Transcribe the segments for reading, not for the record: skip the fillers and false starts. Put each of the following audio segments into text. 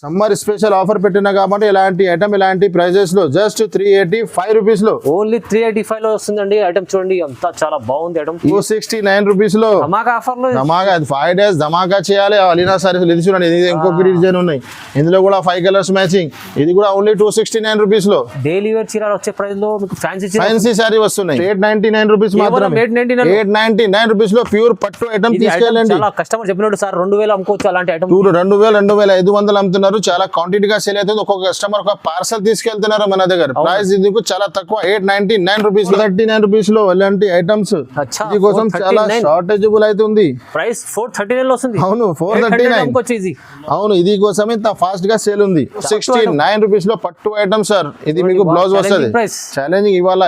Summer special offer పెట్టినా కాబట్టి ఇలాంటి ఐటమ్ ఇలాంటి ప్రైజెస్ లో జస్ట్ 385 రూపీస్ లో ఓన్లీ 385 లో వస్తుందండి. ఐటమ్ చూడండి అంతా చాలా బాగుంది. ఐటమ్ 269 రూపీస్ లో ధమాకా ఆఫర్ లో ధమాకా 5 days ధమాకా చేయాలి. అలీనా సారీస్ ఇది చూడండి, ఇది ఇంకొక డిజైన్ ఉన్నాయి, ఇందులో కూడా 5 కలర్స్ మ్యాచింగ్. ఇది కూడా ఓన్లీ 269 రూపీస్ లో డైలీ వేర్ చీరలు వచ్చే ప్రైస్ లో మీకు ఫ్యాన్సీ సారీ వస్తున్నాయి. 899 రూపీస్ మాత్రమే. 899 రూపీస్ లో ప్యూర్ పట్టు ఐటమ్ తీసుకెళ్ళండి. చాలా కస్టమర్ చెప్పినట్టు సార్ 2000 అమ్ముకోవచ్చు అలాంటి ఐటమ్. 2500 అమ్ముతున్నారు. చాలా క్వాంటిటీ గా సేల్ అవుతుంది. ఒక్కొక్క కస్టమర్ ఒక పార్సల్ తీసుకెళ్తున్నారు మన దగ్గర. ప్రైస్ ఇది చాలా తక్కువ 899 రూపీస్ 39 రూపీస్ లో ఇలాంటి ఐటమ్స్. ఇది కోసం చాలా షార్టేజబుల్ అవుతుంది. ప్రైస్ 439 లో వస్తుంది. అవును 439. అవును ఇది కోసం ఇంత ఫాస్ట్ గా సేల్ ఉంది. 69 రూపీస్ లో పట్టు ఐటమ్ సార్. ఇది మీకు బ్లౌజ్ వస్తుంది. ఛాలెంజింగ్ ఇవాళ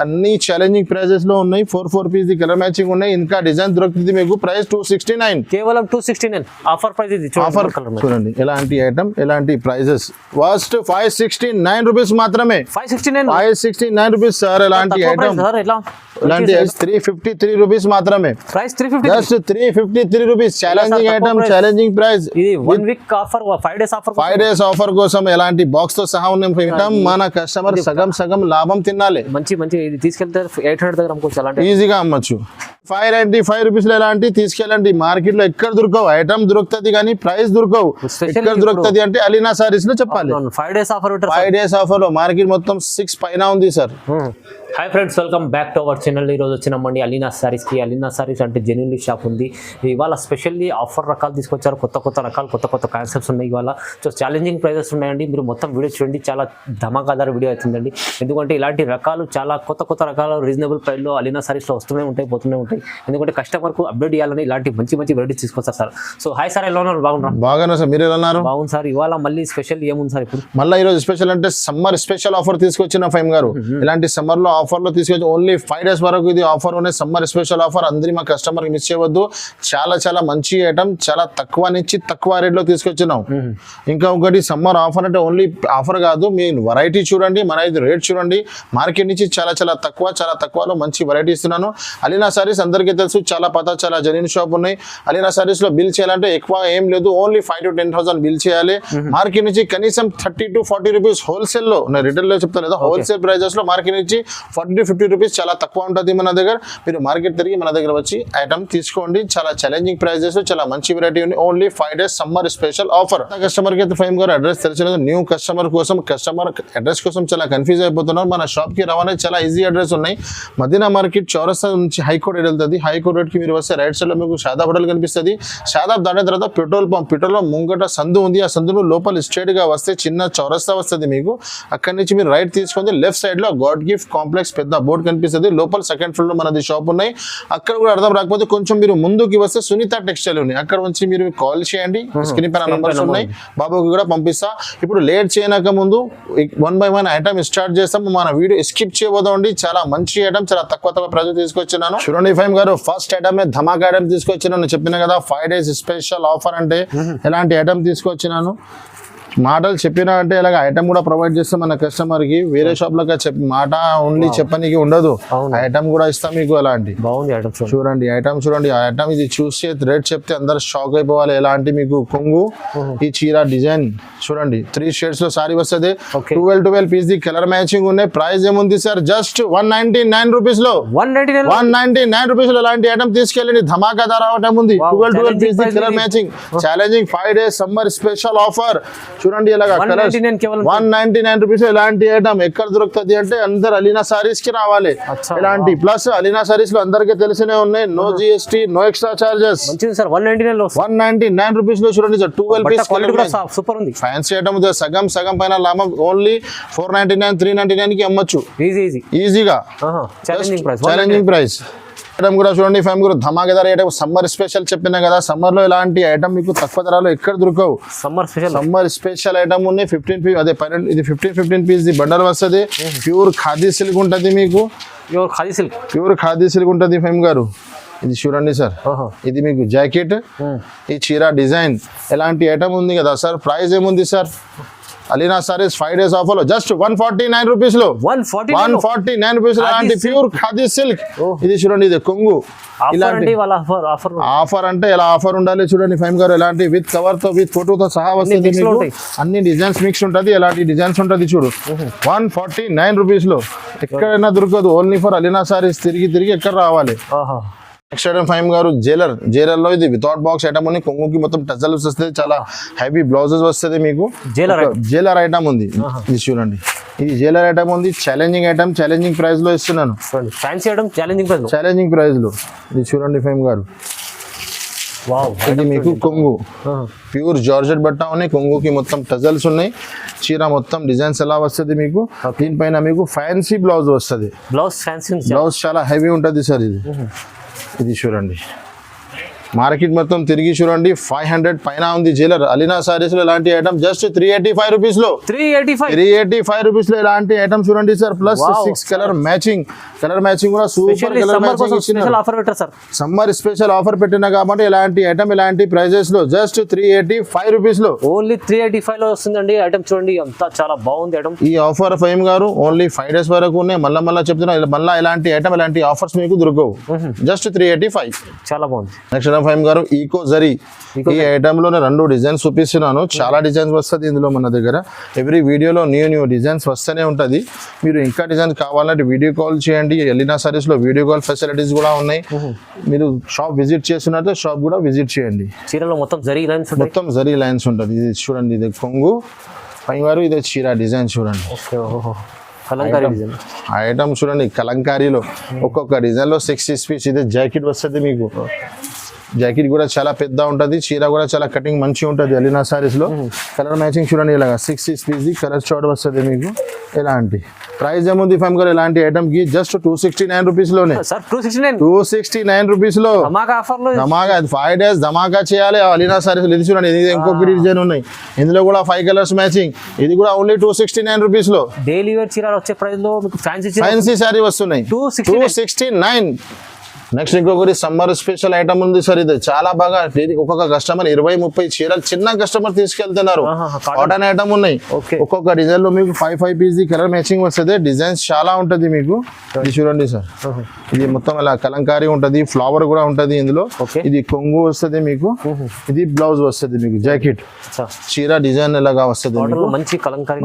అన్ని ఛాలెంజింగ్ ప్రైజెస్ లో ఉన్నాయి. 4 పీస్ కలర్ మ్యాచింగ్ ఉన్నాయి. ఇంకా డిజైన్ దొరుకుతుంది మీకు. ప్రైస్ 269, కేవలం 269 ఆఫర్ ప్రైస్. ఇది ఆఫర్ చూడండి. ఎలాంటి ఐటమ్ ఎలాంటి ప్రైజెస్ ఫస్ట్ 569 రూపీస్ మాత్రమే. 569 రూపీస్ సార్. ఎలాంటి ఐటమ్ ఇలాంటి 353 రూపీస్ మాత్రమే. Price 350, just 353 rupees. Challenging item, challenging price. ఇది 1 week offer, 5 days offer. 5 days offer కోసం ఎలాంటి బాక్స్ తో సహా ఉన్న ఐటమ్ మన కస్టమర్ సగం లాభం తినాలి. మంచి ఇది తీసుకెళ్తే 800 దగ్గర అమ్ముకోవచ్చు. అలాంటి ఈజీగా అమ్మచ్చు. 595 రూపీస్ లో ఎలాంటి తీసుకెళ్ళండి. మార్కెట్ లో ఎక్కడ దొరకవు. ఐటమ్ దొరుకుతుంది కానీ ప్రైస్ దొరకవు. ఎక్కడ దొరుకుతుంది అంటే అలీనా సారీస్ లో చెప్పాలి. 5 డేస్ ఆఫర్. 5 డేస్ ఆఫర్ లో మార్కెట్ మొత్తం 6 పైన ఉంది sir. Hi friends, welcome back to our channel. ఈరోజు వచ్చినామండి అలీనా సారీస్కి. అలీనా సారీస్ అంటే జెన్యున్లీ షాప్ ఉంది. ఇవాళ స్పెషల్లీ ఆఫర్ రకాలు తీసుకొచ్చారు. కొత్త రకాలు, కొత్త కాన్సెప్ట్స్ ఉన్నాయి ఇవాళ. సో ఛాలెంజింగ్ ప్రైజెస్ ఉన్నాయండి. మీరు మొత్తం వీడియో చూడండి. చాలా ధమాకాదార్ వీడియో అవుతుందండి. ఎందుకంటే ఇలాంటి రకాలు చాలా కొత్త రకాలు రీజనబుల్ ప్రైస్లో అలీనా సారీస్లో వస్తూనే ఉంటాయి, పోతూనే ఉంటాయి. ఎందుకంటే కస్టమర్కు అప్డేట్ చేయాలని ఇలాంటి మంచి వెరైటీస్ తీసుకొస్తారు సార్. సో హాయ్ సార్, ఎలా ఉన్నారు? బాగున్నా సార్. మీరు ఎలా ఉన్నారు? బాగుంది సార్. ఇవాళ మళ్ళీ స్పెషల్ ఏముంది సార్? ఇప్పుడు మళ్ళీ ఈరోజు స్పెషల్ అంటే సమ్మర్ స్పెషల్ ఆఫర్ తీసుకొచ్చిన ఫైమ్ గారు. ఇలాంటి సమ్మర్ లో ఆఫర్ లో తీసుకొచ్చి ఓన్లీ 5 డేస్ వరకు ఇది ఆఫర్ ఉన్నాయి. Summer special offer. అందరి మా కస్టమర్ మిస్ చేయవద్దు. చాలా మంచి ఐటమ్, చాలా తక్కువ నుంచి తక్కువ రేట్ లో తీసుకొచ్చినాం. ఇంకా ఒకటి సమ్మర్ ఆఫర్ అంటే ఓన్లీ ఆఫర్ కాదు, మీ వెరైటీ చూడండి, మన రేట్ చూడండి. మార్కెట్ నుంచి చాలా తక్కువలో మంచి వెరైటీ ఇస్తున్నాను. అలీనా సారీస్ అందరికీ తెలుసు, చాలా చాలా జెన్యూన్ షాప్ ఉన్నాయి. అలీనా సారీస్ లో బిల్ చేయాలంటే ఎక్కువ ఏం లేదు, ఓన్లీ 5,000 to 10,000 బిల్ చేయాలి. మార్కెట్ నుంచి కనీసం 30 to 40 రూపీస్ హోల్సేల్ లో, రిటైల్ లో చెప్తాను లేదా, హోల్సేల్ ప్రైజెస్ లో మార్కెట్ నుంచి 40 to 50 రూపీస్ చాలా తక్కువ ఉంటుంది మన దగ్గర. మీరు మార్కెట్ తిరిగి మన దగ్గర వచ్చి ఐటమ్ తీసుకోండి. చాలా ఛాలెంజింగ్ ప్రైజెస్, చాలా మంచి వెరైటీ ఉంది. Only 5 days summer special offer. Customer కి అయితే ఫైమ్ గారు అడ్రస్ తెలిసినది. న్యూ కస్టమర్ అడ్రస్ కోసం చాలా కన్ఫ్యూజ్ అయిపోతున్నారు. మన షాప్ కి రవాణా చాలా ఈజీ అడ్రస్ ఉన్నాయి. మదీనా మార్కెట్ చౌరస్తా నుంచి హైకోర్ట్ వెళ్తుంది. హైకోర్ట్ రోడ్ కి మీరు వస్తే రైట్ సైడ్ లో మీకు షాదాబ్ హోటల్ కనిపిస్తుంది. షాదాబ్ దాటిన తర్వాత పెట్రోల్ పంప్ ముంగట సందు ఉంది. ఆ సందులో లోపల స్ట్రేట్ గా వస్తే చిన్న చౌరస్తా వస్తుంది మీకు. అక్కడి నుంచి మీరు రైట్ తీసుకుంటే లెఫ్ట్ సైడ్ లో గాడ్ గిఫ్ట్ కాంప్లెక్స్ పెద్ద బోర్డు కనిపిస్తుంది. లోపల సెకండ్ ఫ్లోర్ లో మనది షాప్ ఉన్నాయి. అక్కడ కూడా అర్థం రాకపోతే కొంచెం మీరు ముందుకి వస్తే సునీత టెక్స్టైల్ ఉంది. అక్కడ నుంచి మీరు కాల్ చేయండి. స్క్రీన్ పైన నంబర్స్ ఉన్నాయి, బాబుకి కూడా పంపిస్తా. ఇప్పుడు లేట్ చేయనక ముందు 1 by 1 ఐటమ్ స్టార్ట్ చేస్తాం. మన వీడియో స్కిప్ చేయబోదండి. చాలా మంచి ఐటమ్, చాలా తక్కువ ప్రైస్ తీసుకొచ్చినాను. చూడండి ఫైమ్ గారు, ఫస్ట్ ఐటమ్ ధమాకా ఐటమ్ తీసుకొచ్చినాను. చెప్పిన కదా 5 days స్పెషల్ ఆఫర్ అంటే ఎలాంటి ఐటమ్ తీసుకొచ్చినాను. మాటలు చెప్పినా అంటే ఇలాగ ఐటమ్ కూడా ప్రొవైడ్ చేస్తాం మన కస్టమర్ కి. వేరే షాప్ లో మాట ఓన్లీ చెప్పనీకి ఉండదు, ఐటమ్ కూడా ఇస్తాం మీకు. అలాంటి బాగుంది ఐటమ్ చూడండి. ఐటమ్ చూడండి. ఐటమ్ ఇది చూసి రేట్ చెప్తే అందరు షాక్ అయిపోవాలి. ఎలాంటి మీకు కొంగు, ఈ చీర డిజైన్ చూడండి. 3 షేడ్స్ లో సారీ వస్తుంది. 12 పీస్ ది కలర్ మ్యాచింగ్ ఉన్నాయి. ప్రైస్ ఏముంది సార్? జస్ట్ 199 రూపీస్ లో. 199 రూపీస్ లో ఇలాంటి ఐటమ్ తీసుకెళ్ళండి. ధమాకాదార్ ఐటమ్ ఉంది. 12 piece the colour matching. Challenging 5 days summer special offer. చూడండి ఇలాగా 199 రూపీస్ ఇలాంటి ఐటమ్ ఎక్కడ దొరుకుతుంది అంటే అందరు అలీనా సారీస్ కి రావాలి. ఇలాంటి ప్లస్ అలీనా సారీస్ లో అందరికీ తెలిసినే ఉన్నాయి. No GST, no extra charges. 199 rupees లో చూడండి. 12 పీస్ సూపర్ ఉంది. ఫ్యాన్సీ ఐటమ్ సగం పైన లాభం. ఓన్లీ 499, 399 కి అమ్మచ్చు ఈజీగా. Challenging price. ఐటమ్ కూడా చూడండి ఫైమ్ గురు, ధమాకేదార్ ఐటమ్. సమ్మర్ స్పెషల్ చెప్పినా కదా, సమ్మర్ లో ఇలాంటి ఐటమ్ మీకు తక్కువ ధరలో ఎక్కడ దొరకవు. సమ్మర్ స్పెషల్ ఐటమ్ ఉన్నాయి. 15 పీస్ అదే 15 పీస్ ది బండల్ వస్తుంది. ప్యూర్ ఖాదీ సిల్క్ ఉంటుంది మీకు. ప్యూర్ ఖాదీ సిల్క్ ఉంటుంది ఫైమ్ గారు. ఇది చూడండి సార్, ఇది మీకు జాకెట్, ఈ చీర డిజైన్. ఎలాంటి ఐటమ్ ఉంది కదా సార్. ప్రైస్ ఏముంది sir? Alina saris 5 days offer లో జస్ట్ 149 రూపీస్ లో 149 రూపీస్ లో అలాంటి ప్యూర్ ఖాదీ సిల్క్. ఇది చూడండి, ఇది కొంగు. ఇలాంటి ఆఫర్ అంటే ఎలా ఆఫర్ ఉండాలి చూడండి ఫైమ్ గారు. ఎలాంటి విత్ కవర్ తో విత్ ఫోటో తో సహా వస్తుంది మీకు. అన్ని డిజైన్స్ మిక్స్ ఉంటది, ఎలాంటి డిజైన్స్ ఉంటది చూడు. 149 రూపీస్ లో ఎక్కడైనా దొరకదు. Only for Alina saris. తిరిగి ఎక్కడ రావాలి. నెక్స్ట్ ఐటమ్ ఫైమ్ గారు జైలర్ లో ఇది వితౌట్ బాక్స్ ఐటమ్ ఉంది. కొంగుకి మొత్తం టజల్స్ వస్తుంది, చాలా హెవీ బ్లౌజెస్ వస్తుంది మీకు. జైలర్ ఐటమ్ ఉంది, ఇది చూడండి. ఇది జైలర్ ఐటమ్ ఉంది, ఛాలెంజింగ్ ఐటమ్, ఛాలెంజింగ్ ప్రైస్ లో ఇస్తున్నాను. ఫ్యాన్సీ ఐటమ్ ఛాలెంజింగ్ ప్రైస్ లో ఇది చూడండి ఫైమ్ గారు. ఇది మీకు కొంగు, ప్యూర్ జార్జెట్ బట్ట ఉన్నాయి. కొంగుకి మొత్తం టజల్స్ ఉన్నాయి. చీర మొత్తం డిజైన్స్ ఎలా వస్తుంది మీకు. దీనిపైన మీకు ఫ్యాన్సీ బ్లౌజ్ వస్తుంది. బ్లౌజ్ చాలా హెవీ ఉంటుంది సార్. ఇది చూడండి, మార్కెట్ మొత్తం తిరిగి చూడండి. 500 పైన ఉంది జైలర్. అలీనా సారీస్ లో ఇలాంటి ఐటమ్ జస్ట్ 385 రూపీస్ లో 385 రూపీస్ లో ఇలాంటి ఐటమ్ చూడండి సార్. ప్లస్ 6 కలర్ మ్యాచింగ్ కూడా super colour matching. Summer special offer పెట్టినా కాబట్టి ఇలాంటి ఐటమ్ ఇలాంటి ప్రైజెస్ లో జస్ట్ 385 రూపీస్ లో, ఓన్లీ 385 లో వస్తుందండి ఐటమ్. చూడండి అంతా చాలా బాగుంది ఐటమ్. ఈ ఆఫర్ ఫైమ్ గారు ఓన్లీ 5 days వరకు ఉన్నాయి. మళ్ళా చెప్తున్నా, మళ్ళీ ఇలాంటి ఐటమ్ ఇలాంటి ఆఫర్స్ మీకు దొరకవు. జస్ట్ 385. చాలా బాగుంది. నెక్స్ట్ ఫైమ్ గారు ఈకో జరీ. ఈ ఐటమ్ లో 2 డిజైన్స్ చూపిస్తున్నాను. చాలా డిజైన్స్ వస్తుంది ఇందులో మన దగ్గర. ఎవ్రీ వీడియోలో న్యూ డిజైన్స్ వస్తూనే ఉంటది. మీరు ఇంకా డిజైన్ కావాలంటే వీడియో కాల్ చేయండి. అలీనా సారీస్ లో వీడియో కాల్ ఫెసిలిటీస్ కూడా ఉన్నాయి. మీరు షాప్ విజిట్ చేస్తున్నట్టు షాప్ కూడా విజిట్ చేయండి. చీరలో మొత్తం జరీ లైన్స్ ఉంటుంది. ఇది చూడండి, ఇది కొంగు ఫైమ్ గారు. ఇది చీర డిజైన్ చూడండి. ఐటమ్ చూడండి, కలంకారీలో ఒక్కొక్క డిజైన్ లో 6 పీస్. ఇది జాకెట్ వస్తుంది మీకు. జాకెట్ కూడా చాలా పెద్ద ఉంటుంది. చీర కూడా చాలా కటింగ్ మంచిగా ఉంటుంది అలీనా సారీస్ లో. కలర్ మ్యాచింగ్ చూడండి, ఇలాగా 6 పీస్ కలర్ షార్ట్ వస్తుంది మీకు. ఇలాంటి ప్రైస్ ఏముంది ఫైమ్ గారు ఇలాంటి ఐటమ్ కి జస్ట్ 269 రూపీస్ లోనే. 269 రూపీస్ లో ధమాకా. 5 days ధమాకా చేయాలి అలీనా సారీస్. ఇది చూడండి, ఇది ఇంకొక డిజైన్ ఉన్నాయి. ఇందులో కూడా 5 కలర్స్ మ్యాచింగ్. ఇది కూడా ఓన్లీ 269 రూపీస్ లో. డైలీ వేర్ చీర వచ్చే ప్రైస్ లో మీకు ఫ్యాన్సీ సారీ వస్తున్నాయి 269. నెక్స్ట్ ఇంకొకటి సమ్మర్ స్పెషల్ ఐటమ్ ఉంది సార్. ఇది చాలా బాగా ఒక్కొక్క కస్టమర్ 20-30 చీరలు చిన్న కస్టమర్ తీసుకెళ్తున్నారు. కాటన్ ఐటమ్ ఉన్నాయి. ఒక్కొక్క డిజైన్ లో మీకు 5 పీస్ కలర్ మ్యాచింగ్ వస్తుంది. డిజైన్స్ చాలా ఉంటది మీకు. ఇది చూడండి సార్, ఇది మొత్తం అలా కలంకారీ ఉంటది. ఫ్లవర్ కూడా ఉంటది ఇందులో. ఇది కొంగు వస్తుంది మీకు. ఇది బ్లౌజ్ వస్తుంది మీకు. జాకెట్ చీర డిజైన్ ఎలాగా వస్తుంది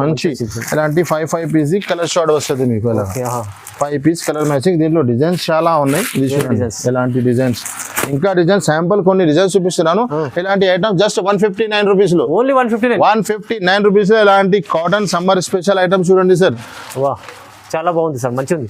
మంచి ఇలాంటి 5 పీస్ కలర్ షార్ట్ వస్తుంది మీకు. అలా 5 పీస్ కలర్ మ్యాచింగ్. దీంట్లో డిజైన్స్ చాలా ఉన్నాయి. ఇది చూడండి ఎలాంటి డిజైన్స్. ఇంకా డిజైన్ శాంపుల్ కొన్ని డిజైన్స్ చూపిస్తున్నాను. ఇలాంటి ఐటమ్ జస్ట్ 159 రూపీస్ లో. ఓన్లీ 159 రూపీస్ లో ఇలాంటి కాటన్ సమ్మర్ స్పెషల్ ఐటమ్ చూడండి సార్. చాలా బాగుంది సార్, మంచిగా ఉంది.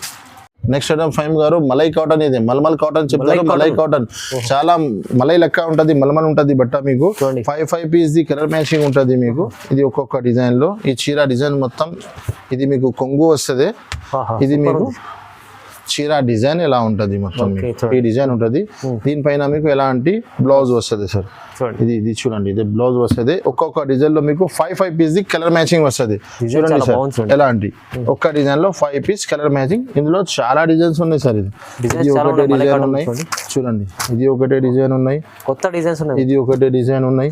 నెక్స్ట్ ఐటమ్ ఫైమ్ గారు మలై కాటన్. ఇది మల్మల్ కాటన్ చెప్తారు. మలై కాటన్ చాలా మలై లెక్క ఉంటది, మల్మల్ ఉంటది బట్ట మీకు. 5 పీస్ కలర్ మ్యాచింగ్ ఉంటది మీకు. ఇది ఒక్కొక్క డిజైన్ లో. ఈ చీర డిజైన్ మొత్తం ఇది మీకు కొంగు వస్తుంది. ఇది మీకు చీర డిజైన్ ఎలా ఉంటది మొత్తం ఈ డిజైన్ ఉంటది. దీనిపైన మీకు ఎలాంటి బ్లౌజ్ వస్తుంది సార్. ఇది చూడండి, ఇది బ్లౌజ్ వస్తుంది. ఒక్కొక్క డిజైన్ లో మీకు 5 పీస్ కలర్ మ్యాచింగ్ వస్తుంది. చూడండి సార్ ఎలాంటి ఒక్క డిజైన్ లో 5 పీస్ కలర్ మ్యాచింగ్. ఇందులో చాలా డిజైన్స్ ఉన్నాయి సార్. ఇది ఒకటే డిజైన్ ఉన్నాయి చూడండి. ఇది ఒకటే డిజైన్ ఉన్నాయి. కొత్త డిజైన్స్ ఉన్నాయి. ఇది ఒకటే డిజైన్ ఉన్నాయి.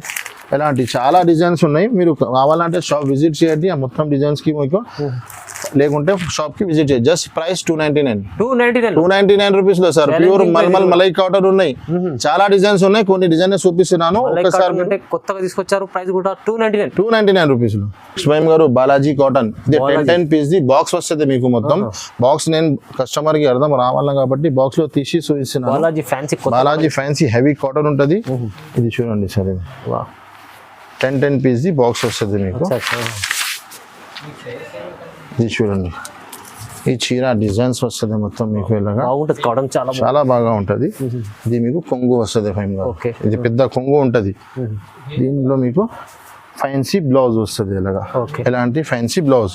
ఎలాంటి చాలా డిజైన్స్ ఉన్నాయి. మీరు కావాలంటే షాప్ విజిట్ చేయండి. ఆ మొత్తం డిజైన్స్ కి మీకు, లేకుంటే షాప్ కి విజిట్ చేయండి. జస్ట్ ప్రైస్ 299 రూపీస్ లో sir. Pure mulmul malai cotton ఉన్నాయి. చాలా డిజైన్స్ ఉన్నాయి. కొన్ని డిజైన్ చూపిస్తున్నాను. ఒకసారి కొత్తగా తీసుకొచ్చారు. ప్రైస్ కూడా 299 రూపీస్ లో. స్వయం గారు బాలాజీ కాటన్. ఇది 10 పీస్ బాక్స్ వస్తుంది మీకు. మొత్తం బాక్స్ నేను కస్టమర్ కి అర్థం రావాలా కాబట్టి బాక్స్ లో తీసి చూపిస్తున్నాను. బాలాజీ ఫ్యాన్సీ హెవీ కాటన్ ఉంటది. ఇది చూడండి సార్. ఇది 10 పీస్ బాక్స్ వస్తుంది మీకు. ఇది చూడండి, ఈ చీర డిజైన్స్ వస్తుంది మొత్తం మీకు. ఇలాగా చాలా బాగా ఉంటది. ఇది మీకు కొంగు వస్తుంది ఫైమ్ గా. ఇది పెద్ద కొంగు ఉంటది. దీనిలో మీకు ఫ్యాన్సీ బ్లౌజ్ వస్తుంది. ఇలాగా ఎలాంటి ఫ్యాన్సీ బ్లౌజ్.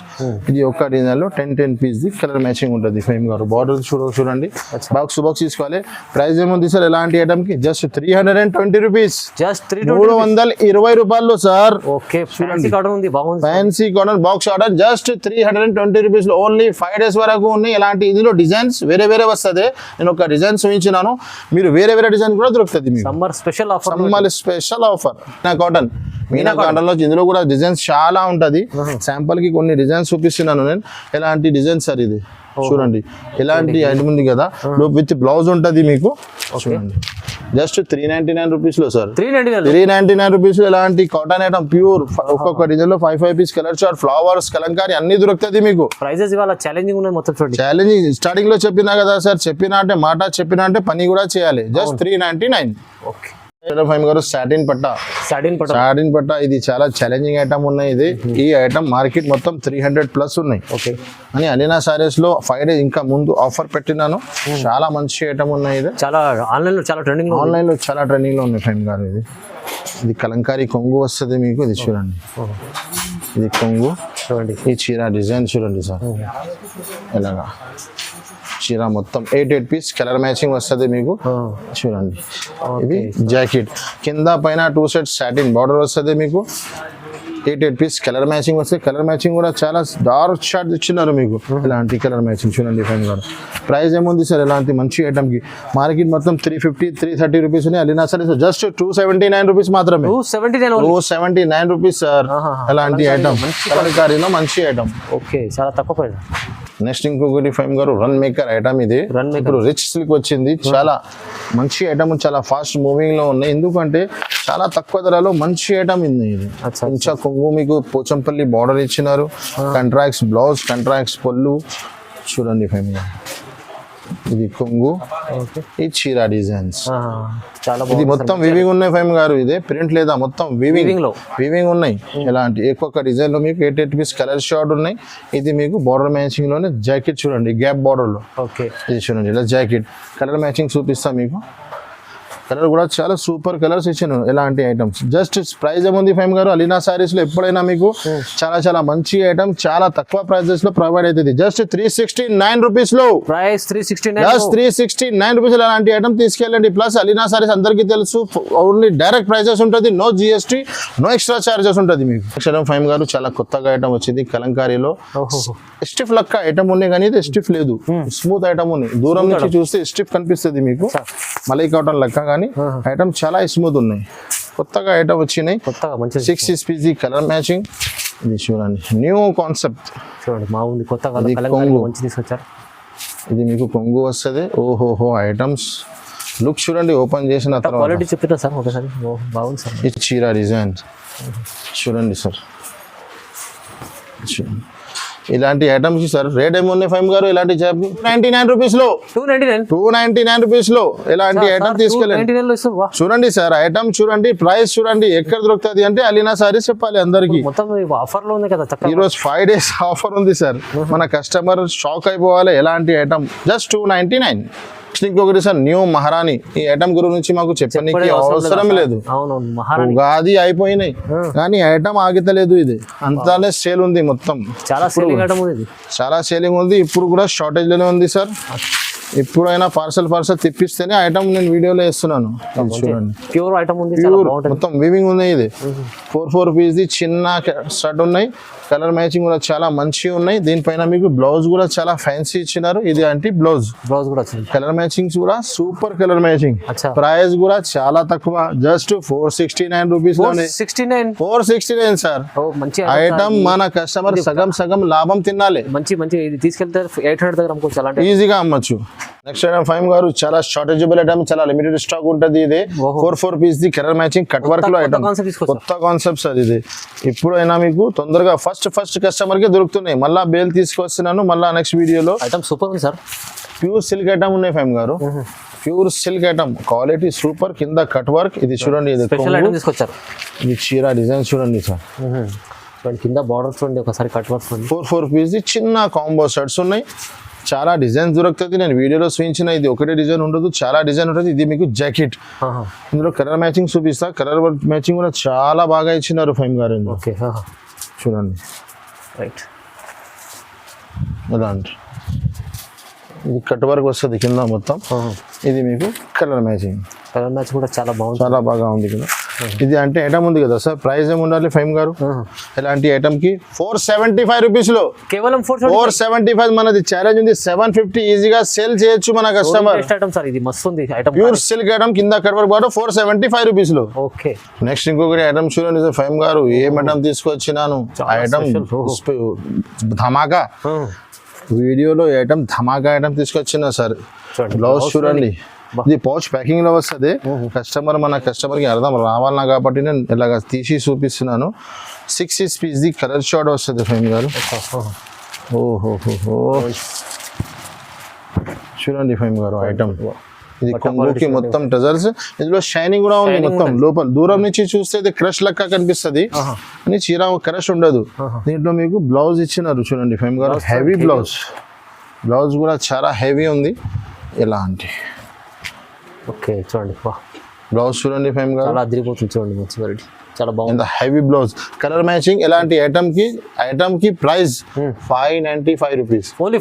ఇది ఒక్క డిజైన్ లో 10 పీస్ కలర్ మ్యాచింగ్ ఉంటుంది ఫైమ్ గారు. బార్డర్ చూడండి. బాక్స్ తీసుకోవాలి. ప్రైస్ ఏముంది సార్ ఇలాంటి ఐటమ్ కి? Just 320 rupees. 320 రూపాయలు sir. Fancy cotton box order just 320 rupees లో. ఓన్లీ 5 days వరకు ఉన్నాయి. ఇలాంటి ఇందులో డిజైన్స్ వేరే వస్తుంది. నేను ఒక డిజైన్ చూపించినాను. మీరు వేరే డిజైన్ కూడా దొరుకుతుంది. సమ్మర్ స్పెషల్ ఆఫర్ నా కాటన్. మీనా కాటన్ లో ఇందులో కూడా డిజైన్స్ చాలా ఉంటది. శాంపుల్ కి కొన్ని డిజైన్స్ చూపిస్తున్నాను నేను. ఎలాంటి డిజైన్ సార్ ఇది చూడండి, ఎలాంటి ఐటమ్ ఉంది కదా, విత్ బ్లౌజ్ ఉంటది మీకు. చూడండి జస్ట్ 399 రూపీస్ లో సార్, 399 రూపీస్ లో ఎలాంటి కాటన్ ఐటమ్ ప్యూర్. ఒక్కొక్క డిజైన్ లో 5 piece colour chart, flowers, Kalamkari అన్ని దొరుకుతుంది మీకు. ప్రైజెస్ ఇవాళ ఛాలెంజింగ్ ఉన్నాయి మొత్తం చూడండి. ఛాలెంజింగ్ స్టార్టింగ్ లో చెప్పినా కదా సార్, చెప్పినా అంటే మాట, చెప్పినా అంటే పని కూడా చేయాలి. జస్ట్ 399. ఓకే ఫైమ్ గారు సాటిన్ పట్టా ఇది చాలా ఛాలెంజింగ్ ఐటమ్ ఉన్నాయి. ఇది ఈ ఐటమ్ మార్కెట్ మొత్తం 300+ ఉన్నాయి. ఓకే అని అలీనా సారీస్ లో 5 days ఇంకా ముందు ఆఫర్ పెట్టినాను. చాలా మంచి ఐటమ్ ఉన్నాయి. ఇది చాలా ఆన్లైన్ లో చాలా ట్రెండింగ్ లో ఉన్నాయి ఫైమ్ గారు. ఇది కలంకారీ కొంగు వస్తుంది మీకు. ఇది చూడండి, ఇది కొంగు చూడండి. ఈ చీర డిజైన్ చూడండి సార్, ఎలాగా చీర మొత్తం 8 పీస్ కలర్ మ్యాచింగ్ వస్తుంది మీకు. చూడండి ఇది జాకెట్, కింద పైన 2 sets సాటిన్ బార్డర్ వస్తుంది మీకు. 8 పీస్ కలర్ మ్యాచింగ్ వస్తుంది. కలర్ మ్యాచింగ్ కూడా చాలా డార్క్ షార్ట్ ఇచ్చినారు మీకు. ఇలాంటి కలర్ మ్యాచింగ్ చూడండి ఫ్రెండ్ గారు. ప్రైస్ ఏముంది సార్ ఇలాంటి మంచి ఐటమ్ కి? మార్కెట్ మొత్తం 350, 330 రూపీస్ ఉన్నాయి. అలీనా సార్ జస్ట్ 279 రూపీస్ మాత్రమే. 279 రూపీస్ సార్. అలాంటి ఐటమ్ కలంకారీలో మంచి ఐటమ్. ఓకే చాలా తక్కువ ప్రైస్. నెక్స్ట్ ఇంకొకటి ఫైమ్ గారు రన్ మేకర్ ఐటమ్. ఇది ఇప్పుడు రిచ్ సిల్క్ వచ్చింది. చాలా మంచి ఐటమ్, చాలా ఫాస్ట్ మూవింగ్ లో ఉన్నాయి. ఎందుకంటే చాలా తక్కువ ధరలో మంచి ఐటమ్ ఉంది. ఇది కొంచెం కొంగు మీకు పోచంపల్లి బార్డర్ ఇచ్చినారు. కంట్రాక్ట్స్ బ్లౌజ్, కంట్రాక్ట్స్ పళ్ళు చూడండి ఫైమ్ గారు. ఇది కొంగు, ఈ చీర డిజైన్స్ చాలా. ఇది మొత్తం వివింగ్ ఉన్నాయి ఫైమ్ గారు. ఇదే ప్రింట్ లేదా, మొత్తం వివింగ్ ఉన్నాయి. ఎలాంటి ఒక్కొక్క డిజైన్ లో మీకు 8 పీస్ కలర్ షార్ట్ ఉన్నాయి. ఇది మీకు బార్డర్ మ్యాచింగ్ లోనే జాకెట్ చూడండి, గ్యాప్ బార్డర్ లో. ఓకే ఇది చూడండి ఇలా జాకెట్ కలర్ మ్యాచింగ్ చూపిస్తా మీకు. కలర్ కూడా చాలా సూపర్ కలర్స్ ఇచ్చాను. ఎలాంటి ఐటమ్స్ జస్ట్ ప్రైస్ ఏముంది ఫైమ్ గారు? అలీనా సారీస్ లో ఎప్పుడైనా మీకు చాలా మంచి ఐటమ్ చాలా తక్కువ ప్రైజెస్ లో ప్రొవైడ్ అవుతుంది. జస్ట్ 369 రూపీస్ లో ప్రైస్. 369 రూపీస్ అలాంటి ఐటమ్ తీసుకెళ్ళండి. ప్లస్ అలీనా సారీస్ అందరికీ తెలుసు, ఓన్లీ డైరెక్ట్ ప్రైజెస్ ఉంటుంది, no GST, no extra charges ఉంటుంది మీకు. ఫైమ్ గారు చాలా కొత్తగా ఐటమ్ వచ్చింది కలంకారీలో. స్టిఫ్ లక్క ఐటమ్ ఉన్నాయి కానీ ఇది స్టిఫ్ లేదు, స్మూత్ ఐటమ్ ఉన్నాయి. దూరం నుంచి చూస్తే స్టిఫ్ కనిపిస్తుంది మీకు, మలై కాటన్ లక్క కానీ ఐటమ్ చాలా స్మూత్ ఉన్నాయి. కొత్తగా ఐటమ్ వచ్చినాయి, 6 పీస్ కలర్ మ్యాచింగ్. ఇది చూడండి న్యూ కాన్సెప్ట్ చూడండి, బాగుంది. కొత్తగా తీసుకొచ్చారు. ఇది మీకు కొంగు వస్తుంది. ఓహోహో ఐటమ్స్ లుక్ చూడండి ఓపెన్ చేసిన తర్వాత. క్వాలిటీ చెప్తున్నా సార్ ఒకసారి. బాగుంది సార్. ఈ చీర డిజైన్ చూడండి సార్. ఇలాంటి ఐటమ్స్ సార్ రేట్ ఏమున్నాయి ఫైమ్ గారు? ఇలాంటి 299 రూపీస్ లో, 299 రూపీస్ లో ఇలాంటి ఐటమ్ తీసుకెళ్ళండి. చూడండి సార్ ఐటమ్ చూడండి, ప్రైస్ చూడండి, ఎక్కడ దొరుకుతుంది అంటే అలీనా సారీస్ చెప్పాలి అందరికి. ఆఫర్ లో ఉంది కదా, ఈ రోజు 5 days ఆఫర్ ఉంది సార్. మన కస్టమర్ షాక్ అయిపోవాలి. ఎలాంటి ఐటమ్ జస్ట్ 299. ఇంకొకటి సార్ న్యూ మహారాణి. ఈ ఐటమ్ గురించి మాకు చెప్పడానికి అవసరం లేదు. ఉగాది అయిపోయినాయి కానీ ఐటమ్ ఆగితలేదు. ఇది అంతానే సేల్ ఉంది మొత్తం, చాలా సేలింగ్ ఉంది. ఇప్పుడు కూడా షార్టేజ్ లోనే ఉంది సార్. ఇప్పుడైనా పార్సల్ తెప్పిస్తేనే ఐటమ్ నేను వీడియోలో వేస్తున్నాను. చూడండి ప్యూర్ ఐటమ్ ఉంది, ప్యూర్ మొత్తం వీవింగ్ ఉన్నాయి. ఇది 4 పీస్ చిన్న షర్ట్ ఉన్నాయి. కలర్ మ్యాచింగ్ కూడా చాలా మంచిగా ఉన్నాయి. దీనిపైన మీకు బ్లౌజ్ కూడా చాలా ఫ్యాన్సీ ఇచ్చినారు. ఇది అంటే బ్లౌజ్ కూడా కలర్ మ్యాచింగ్స్ కూడా సూపర్ కలర్ మ్యాచింగ్. ప్రైస్ కూడా చాలా తక్కువ, జస్ట్ 469 రూపీస్ లోనే. 469 సార్. ఐటమ్ మన కస్టమర్ సగం లాభం తినాలి. మంచి తీసుకెళ్తే 800 దగ్గర అమ్ముకోవచ్చు, ఈజీగా అమ్మచ్చు. నెక్స్ట్ ఐటమ్ ఫైమ్ గారు చాలా షార్టేజబుల్ ఐటమ్, చాలా లిమిటెడ్ స్టాక్ ఉంటుంది. ఇది 4 piece colour matching cut work లో ఐటమ్, కొత్త కాన్సెప్ట్ సార్. ఇది ఇప్పుడైనా మీకు తొందరగా ఫస్ట్ కస్టమర్ కి దొరుకుతున్నాయి. మళ్ళా బేల్ తీసుకొస్తున్నాను మళ్ళా నెక్స్ట్ వీడియోలో. ఐటమ్ సూపర్ ఉంది సార్. ప్యూర్ సిల్క్ ఐటమ్ ఉన్నాయి ఫైమ్ గారు. Pure silk item, quality super. కింద కట్ వర్క్. ఇది చూడండి, ఇది తీసుకొచ్చారు. ఇది చీర డిజైన్ చూడండి సార్. కింద బార్డర్ చూడండి ఒకసారి, కట్ వర్క్. 4 పీస్ చిన్న కాంబో షర్ట్స్ ఉన్నాయి. చాలా డిజైన్స్ దొరుకుతుంది. నేను వీడియోలో చూపించిన ఇది ఒకటే డిజైన్ ఉండదు, చాలా డిజైన్ ఉంటుంది. ఇది మీకు జాకెట్, ఇందులో కలర్ మ్యాచింగ్ చూపిస్తా. కలర్ మ్యాచింగ్ కూడా చాలా బాగా ఇచ్చినారు ఫైమ్ గారు. చూడండి రైట్, అలాంటి ఇది కట్ వర్క్ వస్తుంది కింద మొత్తం. ఇది మీకు కలర్ మ్యాచింగ్ కూడా చాలా బాగుంది, చాలా బాగా ఉంది కదా. ఇది అంటే ఐటమ్ ఉంది కదా సార్, ప్రైస్ ఏమి ఉండాలి ఫైమ్ గారు? ఇలాంటి ఐటమ్ కి 475 రూపీస్ లో, కేవలం 475 మనది ఛాలెంజ్ ఉంది. 750 ఈజీగా సేల్ చేయొచ్చు మన కస్టమర్. ఐటమ్ సార్ ఇది మస్తు ఉంది ఐటమ్, ప్యూర్ సిల్క్ ఐటమ్ కింద కట్ వర్క్ 475 రూపీస్ లో. ఓకే నెక్స్ట్ ఇంకొకటి ఐటమ్ చూడండి సార్ ఫైమ్ గారు, ఏం ఐటమ్ తీసుకొచ్చినాను. ఐటమ్ ధమాకా, వీడియోలో ఐటమ్ ధమాకా ఐటమ్ తీసుకొచ్చిన సార్. బ్లౌజ్ చూడండి, ఇది పౌచ్ ప్యాకింగ్ లో వస్తుంది. మన కస్టమర్ కి అర్థం రావాలన్నా కాబట్టి నేను ఇలాగ తీసి చూపిస్తున్నాను. 6 పీస్ ది కలర్ షార్ట్ వస్తుంది ఫైమ్ గారు. ఓహో చూడండి ఫైమ్ గారు ఐటమ్. ఇది కొంగుకి మొత్తం టజల్స్, ఇందులో షైనింగ్ కూడా ఉంది మొత్తం లోపల. దూరం నుంచి చూస్తే ఇది క్రష్ లెక్క కనిపిస్తుంది అని చీర క్రష్ ఉండదు. దీంట్లో మీకు బ్లౌజ్ ఇచ్చినారు చూడండి ఫైమ్ గారు, హెవీ బ్లౌజ్. బ్లౌజ్ కూడా చాలా హెవీ ఉంది. ఎలా అంటే ఓకే చూడండి, బ్లౌజ్ చూడండి ఫైమ్ గారు, చాలా అదిరిపోతుంది చూడండి, మంచి వెరైటీ, చాలా బాగుంది. Heavy blouse, colour matching. ఎలాంటి ఐటమ్ కి ప్రైస్ 595 రూపీస్, ఓన్లీ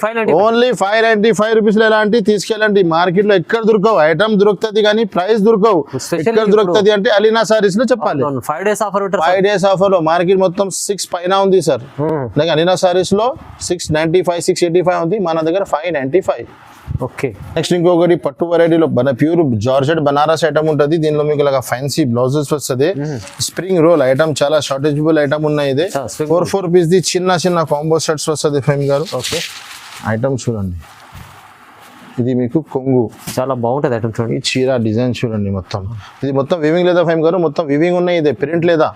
595 రూపీస్ లో. ఎలాంటి తీసుకెళ్ళండి, మార్కెట్ లో ఎక్కడ దొరకవు. ఐటమ్ దొరుకుతుంది కానీ ప్రైస్ దొరకవు. ఎక్కడ దొరుకుతుంది అంటే అలీనా సారీస్ లో చెప్పాలి. 5 days ఆఫర్, 5 days ఆఫర్ లో మార్కెట్ మొత్తం 6 పైన ఉంది సార్. అలీనా సారీస్ లో 695 685 ఉంది, మన దగ్గర 595. ఓకే నెక్స్ట్ ఇంకొకటి పట్టు వెరైటీలో ప్యూర్ జార్జెట్ బనారస్ ఐటమ్ ఉంటుంది. దీనిలో మీకు ఇలాగా ఫ్యాన్సీ బ్లౌజెస్ వస్తుంది. స్ప్రింగ్ రోల్ ఐటమ్, చాలా షార్టేజబుల్ ఐటమ్ ఉన్నాయి. ఇది 4 పీస్ ది చిన్న కాంబో సెట్స్ వస్తుంది ఫైమ్ గారు. ఓకే ఐటమ్ చూడండి, ఇది మీకు కొంగు, చాలా బాగుంటుంది ఐటమ్ చూడండి. ఈ చీర డిజైన్ చూడండి, మొత్తం ఇది మొత్తం వివింగ్ లేదా ఫైమ్ గారు? మొత్తం వివింగ్ ఉన్నాయి. ఇది ప్రింట్ లేదా,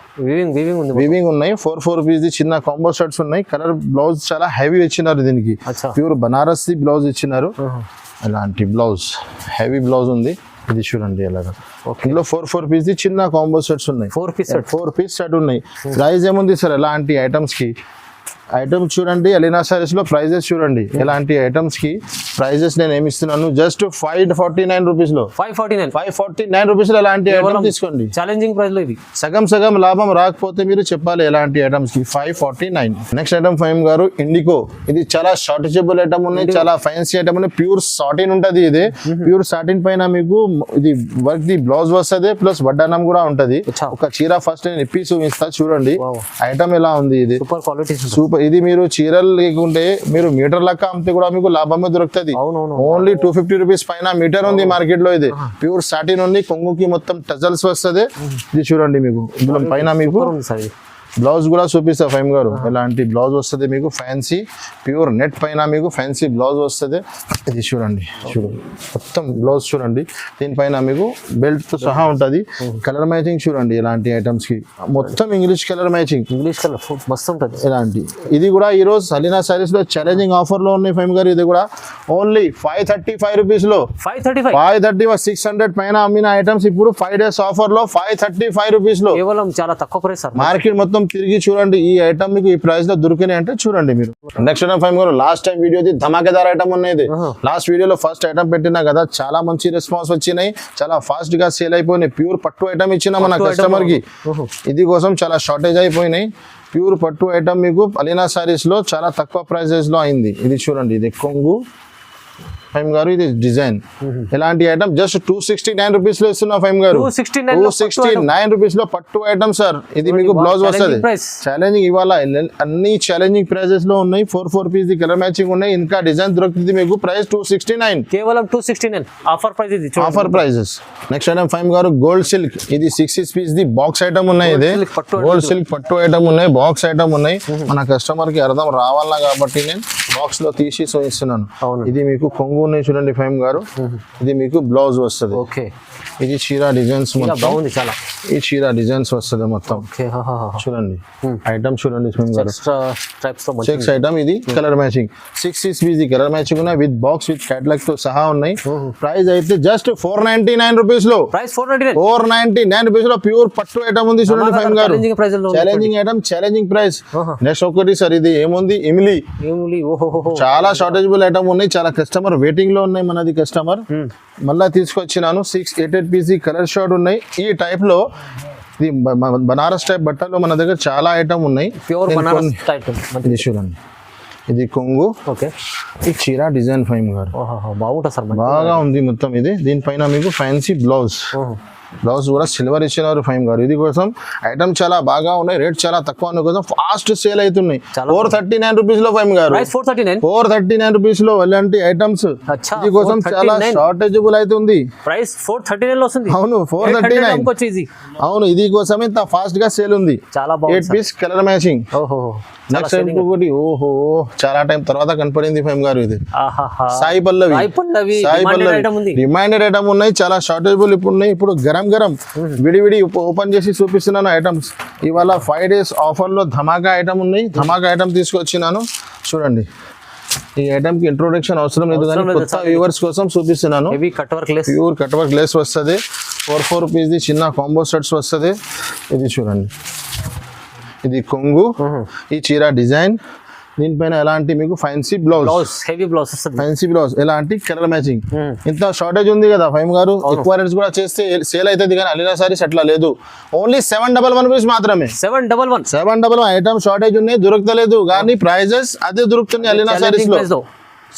వివింగ్ ఉన్నాయి. 4 పీస్ ది చిన్న కాంబో సెట్స్ ఉన్నాయి. కలర్ బ్లౌజ్ చాలా హెవీ ఇచ్చినారు. దీనికి ప్యూర్ బనారస్ ది బ్లౌజ్ ఇచ్చినారు. అలాంటి బ్లౌజ్, హెవీ బ్లౌజ్ ఉంది. ఇది చూడండి ఎలాగా. ఇందులో 4 పీస్ ది చిన్న కాంబో సెట్స్ ఉన్నాయి. 4 పీస్ సెట్ ఉన్నాయి. ప్రైస్ ఏముంది సార్ ఎలాంటి ఐటమ్స్ కి? ఐటమ్స్ చూడండి, అలీనా సారీస్ లో ప్రైజెస్ చూడండి. ఎలాంటి ఐటమ్స్ కి ప్రైజెస్ నేను ఏమి ఇస్తున్నాను, జస్ట్ 549 రూపీస్ లో, 549 రూపీస్ లో ఎలాంటి ఐటమ్ తీసుకోండి. ఛాలెంజింగ్ ప్రైస్ లో ఇది సగం లాభం రాకపోతే మీరు చెప్పాలి ఎలాంటి ఐటమ్స్ కి. 549. నెక్స్ట్ ఐటమ్ ఫైమ్ గారు ఇండిగో. ఇది చాలా షార్టేజబుల్ ఐటమ్ ఉన్నాయి, చాలా ఫ్యాన్సీ ఐటమ్ ఉన్నాయి. ప్యూర్ సాటిన్ ఉంటది. ఇది ప్యూర్ సాటిన్ పైన మీకు ఇది వర్క్ ది బ్లౌజ్ వస్తుంది, ప్లస్ వడ్డానం కూడా ఉంటది. ఒక చీర ఫస్ట్ నేను ఇప్పి చూపిస్తా చూడండి ఐటమ్ ఎలా ఉంది. ఇది సూపర్ క్వాలిటీ, సూపర్. ఇది మీరు చీరలు లేకుంటే మీరు మీటర్ లెక్క అమ్మితే కూడా మీకు లాభమే దొరుకుతుంది. ఓన్లీ 250 రూపీస్ పైన మీటర్ ఉంది మార్కెట్ లో. ఇది ప్యూర్ సాటిన్ ఉంది. కొంగుకి మొత్తం టజల్స్ వస్తుంది. ఇది చూడండి మీకు పైన మీకు బ్లౌజ్ కూడా చూపిస్తా ఫైమ్ గారు. ఎలాంటి బ్లౌజ్ వస్తుంది మీకు, ఫ్యాన్సీ ప్యూర్ నెట్ పైన మీకు ఫ్యాన్సీ బ్లౌజ్ వస్తుంది. ఇది చూడండి మొత్తం బ్లౌజ్ చూడండి. దీనిపైన మీకు బెల్ట్ తో సహా ఉంటుంది. కలర్ మ్యాచింగ్ చూడండి ఎలాంటి ఐటమ్స్ కి, మొత్తం English colour matching, English colour మస్తు ఉంటుంది. ఎలాంటి ఇది కూడా ఈ రోజు అలీనా సారీస్ లో ఛాలెంజింగ్ ఆఫర్ లో ఉన్నాయి ఫైమ్ గారు. ఇది కూడా ఓన్లీ 535 రూపీస్ లో, 535 600 పైన అమ్మిన ఐటమ్స్ ఇప్పుడు 5 days ఆఫర్ లో 535 రూపీస్ లో, కేవలం చాలా తక్కువ ప్రైస్. మార్కెట్ మొత్తం తిరిగి చూడండి ఈ ఐటమ్ మీకు ఈ ప్రైస్ లో దొరికినాయి అంటే చూడండి మీరు. నెక్స్ట్ ఐటమ్ ఫైమ్ గారు, లాస్ట్ టైం వీడియోది ధమాకేదార్ ఐటమ్ ఉన్నాయి. లాస్ట్ వీడియోలో ఫస్ట్ ఐటమ్ పెట్టినా కదా, చాలా మంచి రెస్పాన్స్ వచ్చినాయి, చాలా ఫాస్ట్ గా సేల్ అయిపోయినాయి. ప్యూర్ పట్టు ఐటమ్ ఇచ్చిన మన కస్టమర్ కి, ఇది కోసం చాలా షార్టేజ్ అయిపోయినాయి. ప్యూర్ పట్టు ఐటమ్ మీకు అలీనా సారీస్ లో చాలా తక్కువ ప్రైసెస్ లో అయింది. ఇది చూడండి, ఇది కొంగు ఫైమ్ గారు. ఇది డిజైన్ ఎలాంటి ఐటమ్ జస్ట్ 269 రూపీస్ లో ఇస్తున్నా ఫైమ్ గారు. 269 రూపీస్ లో పట్టు ఐటమ్ సార్. ఇది మీకు బ్లౌజ్ వస్తుంది. ఛాలెంజింగ్ ఇవాళ అన్ని ఛాలెంజింగ్ ప్రైజెస్ లో ఉన్నాయి. 4 పీస్ ది కలర్ మ్యాచింగ్ ఉన్నాయి. ఇంకా డిజైన్ దొరుకుతుంది మీకు. ప్రైస్ 269, కేవలం 269 ఆఫర్ ప్రైస్. ఇది offer prices. Next item Fahim గారు గోల్డ్ సిల్క్. ఇది 6 పీస్ ది బాక్స్ ఐటమ్ ఉన్నాయి. ఇది గోల్డ్ సిల్క్ పట్టు ఐటమ్ ఉన్నాయి, బాక్స్ ఐటమ్ ఉన్నాయి. మన కస్టమర్ కి అర్థం రావాలా కాబట్టి నేను బాక్స్ లో తీసి చూపిస్తున్నాను. ఇది మీకు కొంగు ఉన్నాయి చూడండి ఫైమ్ గారు. ఇది మీకు బ్లౌజ్ వస్తుంది. ఓకే, ఇది చీర డిజైన్స్ మొత్తం బాగుంది చాలా. ఈ చీర డిజైన్స్ వస్తుంది మొత్తం. చూడండి ఐటమ్ చూడండి ఫైమ్ గారు, చెక్స్ ఐటమ్. ఇది colour matching 6 piece the colour matching ఉన్నాయి విత్ బాక్స్ విత్ క్యాటలాగ్ తో సహా ఉన్నాయి. ప్రైస్ అయితే జస్ట్ 499 రూపీస్ లో, 499 రూపీస్ లో ప్యూర్ పట్టు ఐటమ్ ఉంది చూడండి ఫైమ్ గారు. Challenging item, challenging price. Next ఒకటి సార్, ఇది ఏముంది, ఇమిలీ. చాలా షార్టేజబుల్ ఐటమ్ ఉన్నాయి, చాలా కస్టమర్ వెయిటింగ్ లో ఉన్నాయి. మనది కస్టమర్ మళ్ళా తీసుకొచ్చినాను. 688 పీస్ కలర్ షార్ట్ ఉన్నాయి. ఈ టైప్ లో ఇది బనారస్ టైప్ బట్టలు మన దగ్గర చాలా ఐటమ్ ఉన్నాయి. Pure Banaras type. ఇది చూడండి, ఇది కొంగు. ఓకే, ఈ చీర డిజైన్ ఫైమ్ గారు బాగుంటుంది సార్, బాగా ఉంది మొత్తం. ఇది దీనిపైన మీకు ఫ్యాన్సీ బ్లౌజ్. బ్లౌజ్ కూడా సిల్వర్ ఇచ్చినారు ఫైమ్ గారు. ఇది కోసం ఐటమ్ చాలా బాగా ఉన్నాయి, రేట్ చాలా తక్కువ ఉన్న కోసం ఫాస్ట్ సేల్ అవుతున్నాయి. 439 రూపీస్ లో ఫైమ్ గారు, 439 రూపీస్ లో ఇలాంటి ఐటమ్స్. ఇది కోసం చాలా షార్టేజబుల్ అవుతుంది. ప్రైస్ 439 లో వస్తుంది. అవును 439. అవును ఇది కోసం ఇంత ఫాస్ట్ గా సేల్ ఉంది. చాలా బాగుంది. 8 పీస్ కలర్ మ్యాచింగ్. ఓహో నెక్స్ట్ ఇంకొకటి ఓహో చాలా టైం తర్వాత కనపడింది ఫైమ్ గారు. ఇది సాయి పల్లవి రిమైండెడ్ ఐటమ్ ఉన్నాయి, చాలా షార్టేజబుల్ ఇప్పుడు ఉన్నాయి. ఇప్పుడు గరం గరం విడివిడి ఓపెన్ చేసి చూపిస్తున్నాను ఐటమ్స్. ఇవాళ 5 days ఆఫర్ లో ధమాకా ఐటమ్ ఉన్నాయి. ధమాకా ఐటమ్ తీసుకొచ్చినాను చూడండి. ఈ ఐటమ్ కి ఇంట్రొడక్షన్ అవసరం లేదు కానీ కొత్త వ్యూవర్స్ కోసం చూపిస్తున్నాను. ప్యూర్ కట్ వర్క్ లేస్ వస్తుంది. 4 రూపీస్ ది చిన్న కాంబో సెట్స్ వస్తుంది. ఇది చూడండి, ఇది కొంగు, ఈ చీర డిజైన్, దీనిపైన ఎలాంటి మీకు ఫ్యాన్సీ బ్లౌజ్, హెవీ బ్లౌజ్ వస్తుంది. ఫ్యాన్సీ బ్లౌజ్ ఎలాంటి కలర్ మ్యాచింగ్. ఇంత షార్టేజ్ ఉంది కదా ఫైమ్ గారు, ఎక్కువ రేట్స్ కూడా చేస్తే సేల్ అవుతుంది కానీ అలీనా సారీస్ అట్లా లేదు. ఓన్లీ 711 రూపీస్ మాత్రమే. 711 ఐటమ్ షార్టేజ్ ఉన్నాయి, దొరకలేదు కానీ ప్రైజెస్ అదే దొరుకుతుంది అలీనా సారీస్ లో.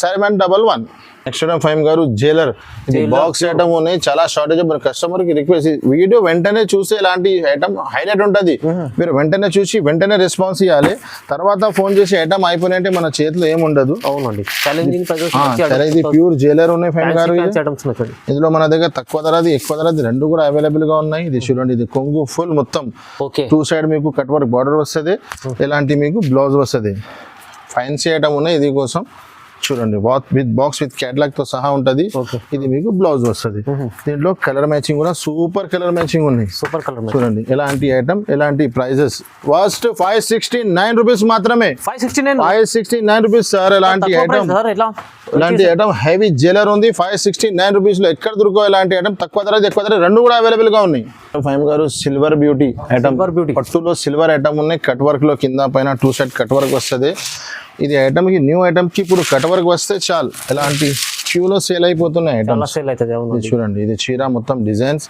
711. నెక్స్ట్ ఐటమ్ ఫైమ్ గారు జ్యువెలర్, ఇది బాక్స్ ఐటమ్ ఉన్నాయి, చాలా షార్టేజ్. మన కస్టమర్ కి రిక్వెస్ట్, వీడియో వెంటనే చూస్తే ఇలాంటి ఐటమ్ హైలైట్ ఉంటుంది. మీరు వెంటనే చూసి వెంటనే రెస్పాన్స్ ఇవ్వాలి. తర్వాత ఫోన్ చేసి ఐటమ్ అయిపోయినట్టే మన చేతిలో ఏముండదు. అవునండి, ఛాలెంజింగ్ ఇది ప్యూర్ జ్యువెలర్ ఉన్నాయి ఫైమ్ గారు. ఇందులో మన దగ్గర తక్కువ ధరది ఎక్కువ ధరది రెండు కూడా అవైలబుల్ గా ఉన్నాయి. ఇది చూడండి, ఇది కొంగు ఫుల్ మొత్తం 2 సైడ్ మీకు కట్ వర్క్ బార్డర్ వస్తుంది. ఇలాంటి మీకు బ్లౌజ్ వస్తుంది. ఫ్యాన్సీ ఐటమ్ ఉన్నాయి. ఇది కోసం చూడండి, విత్ బాక్స్ విత్ క్యాటలాగ్ తో సహా ఉంటది. ఇది మీకు బ్లౌజ్ వస్తుంది. దీంట్లో కలర్ మ్యాచింగ్ కూడా సూపర్ కలర్ మ్యాచింగ్ ఉన్నాయి. సూపర్ కలర్ చూడండి, ఎలాంటి ఐటమ్ ఎలాంటి ప్రైజెస్. ఫస్ట్ 569 రూపీస్ మాత్రమే. 569 రూపీస్ సార్. ఎలాంటి ఐటమ్, ఇలాంటి ఐటమ్ హెవీ జ్యువెలర్ ఉంది. 569 రూపీస్ లో ఎక్కడ దొరకో ఇలాంటి ఐటమ్. తక్కువ ధర ఎక్కువ ధర రెండు కూడా అవైలబుల్ గా ఉన్నాయి. ఫైమ్ గారు సిల్వర్ బ్యూటీ ఐటమ్, పట్టులో సిల్వర్ ఐటమ్ ఉన్నాయి. కట్ వర్క్ లో కింద పైన 2 సైడ్ కట్ వర్క్ వస్తుంది. ఇది ఐటమ్ కి న్యూ ఐటమ్ కి ఇప్పుడు కట్ వర్క్ వస్తే చాలు, ఎలాంటి క్యూలో సేల్ అయిపోతున్నాయి ఐటమ్. చూడండి, ఇది చీర మొత్తం డిజైన్స్,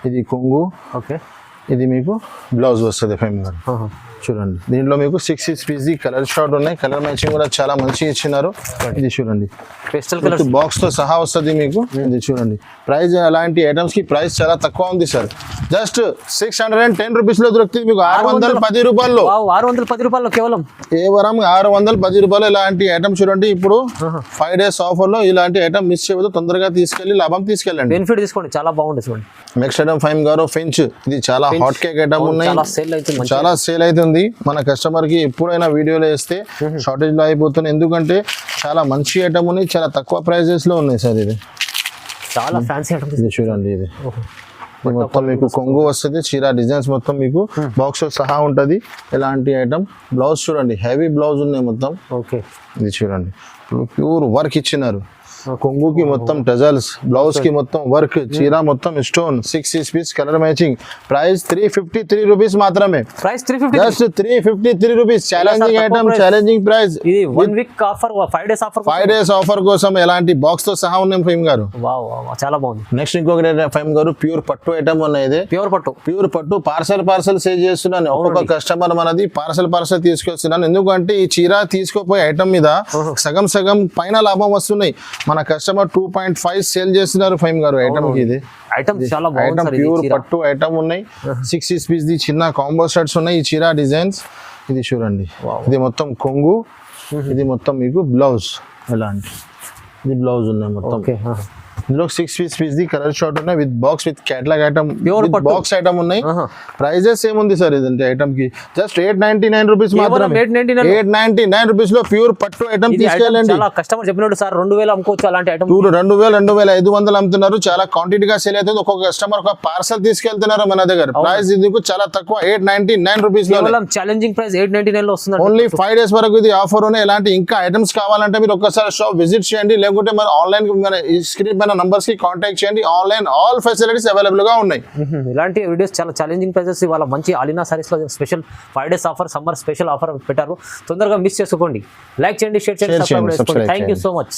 ఇది కొంగు, ఇది మీకు బ్లౌజ్ వస్తుంది ఫైమ్ గారు. చూడండి, దీంట్లో మీకు 6 పీస్ కలర్ షార్ట్ ఉన్నాయి. కలర్ మ్యాచింగ్ కూడా చాలా మంచిగా ఇచ్చినారు. ఇది చూడండి, బాక్స్ తో సహా వస్తుంది మీకు. ఇది చూడండి, ప్రైస్ అలాంటి ఐటమ్స్ కి ప్రైస్ చాలా తక్కువ ఉంది సార్. జస్ట్ 610 రూపీస్ లో దొరుకుతుంది మీకు 610 రూపాయల్లో. 610 రూపాయలు కేవలం, కేవలం 610 రూపాయలు. ఇలాంటి ఐటమ్ చూడండి, ఇప్పుడు 5 days ఆఫర్ లో ఇలాంటి ఐటమ్ మిస్ చేయవద్దు. తొందరగా తీసుకెళ్లి లాభం తీసుకెళ్ళండి, బెనిఫిట్ తీసుకోండి. చాలా బాగుంది చూడండి. నెక్స్ట్ ఐటమ్ ఫైమ్ గారు ఫెంచ్, ఇది చాలా హాట్ కేక్ ఐటమ్ ఉన్నాయి, చాలా సేల్ అవుతుంది. మన కస్టమర్ కి ఎప్పుడైనా వీడియోలో వేస్తే షార్టేజ్ లో అయిపోతుంది. ఎందుకంటే చాలా మంచి ఐటమ్ ఉన్నాయి, చాలా తక్కువ ప్రైజెస్ లో ఉన్నాయి సార్. ఇది చాలా ఫ్యాన్సీ ఐటమ్. ఇది చూడండి, ఇది మొత్తం మీకు కొంగు వస్తుంది. చీర డిజైన్స్ మొత్తం మీకు బాక్స్ సహా ఉంటది. ఎలాంటి ఐటమ్. బ్లౌజ్ చూడండి, హెవీ బ్లౌజ్ ఉన్నాయి మొత్తం. ఇది చూడండి, ప్యూర్ వర్క్ ఇచ్చినారు. కొంగుకి మొత్తం టజల్స్, బ్లౌజ్ కి మొత్తం వర్క్, చీర మొత్తం stone, 6 piece colour matching. Price 353 rupees మాత్రమే. Just 353 rupees. Challenging item, challenging price. ఇది 1 week offer, 5 days offer. 5 days offer కోసం ఎలాంటి బాక్స్ తో సహా ఉన్నాయి ఫైమ్ గారు. చాలా బాగుంది. నెక్స్ట్ ఇంకొకటి ఫైమ్ గారు, ప్యూర్ పట్టు ఐటమ్ ఉన్నాయి. ఇది ప్యూర్ పట్టు పార్సల్ సేల్ చేస్తున్నాను. ఒక్కొక్క కస్టమర్ మనది పార్సల్ తీసుకొస్తున్నాను. ఎందుకంటే ఈ చీర తీసుకోపోయే ఐటమ్ మీద సగం పైన లాభం వస్తున్నాయి. మన కస్టమర్ 2.5 సేల్ చేస్తున్నారు ఫైమ్ గారు ఐటమ్ కి. ఇది ఐటమ్ చాలా బాగుంది. ప్యూర్ పట్టు ఐటమ్ ఉన్నాయి. 6 పీస్ ది చిన్న కాంబో సెట్స్ ఉన్నాయి. ఈ చీర డిజైన్స్. ఇది చూడండి, ఇది మొత్తం కొంగు, ఇది మొత్తం మీకు బ్లౌజ్. ఎలాంటి ఇది బ్లౌజ్ ఉన్నాయి మొత్తం. ఇందులో 6 పీస్ ది కలర్ షార్ట్ ఉన్నాయి. With box with catalogue item, box item ఉన్నాయి. ప్రైజెస్ ఏముంది సార్ ఇదంటే ఐటమ్ కి? జస్ట్ 899 రూపీస్ మాత్రమే. 899 రూపీస్ లో ప్యూర్ పట్టు ఐటమ్ తీసుకెళ్ళండి. కస్టమర్ చెప్పినట్టు సార్ 2000 అమ్ముకోవచ్చు అలాంటి ఐటమ్. 2500 అమ్ముతున్నారు. చాలా క్వాంటిటీ గా సేల్ అవుతుంది. ఒక్కొక్క కస్టమర్ ఒక పార్సల్ తీసుకెళ్తున్నారు మన దగ్గర. ప్రైస్ ఇది చాలా తక్కువ, 899 రూపీస్ లో. ఛాలెంజింగ్ ప్రైస్ 899 లో వస్తుంది. ఓన్లీ 5 days వరకు ఇది ఆఫర్ ఉన్నాయి. ఇలాంటి ఇంకా ఐటమ్స్ కావాలంటే మీరు ఒక్కసారి షాప్ విజిట్ చేయండి, లేకుంటే మన ఆన్లైన్ మన స్క్రీన్ పైన నంబర్స్ కి కాంటాక్ట్ చేయండి. ఆన్లైన్ ఆల్ ఫెసిలిటీస్ అవైలబుల్ గా ఉన్నాయి. ఇలాంటి వీడియోస్ చాలా ఛాలెంజింగ్ ప్రైసెస్ ఇవాళ మంచి అలీనా సారీస్ లో special 5 days offer, summer special offer పెట్టారు. తొందరగా మిస్ చేసుకోండి. లైక్ చేయండి, షేర్ చేయండి, సబ్స్క్రైబ్ చేసుకోండి. Thank you so much.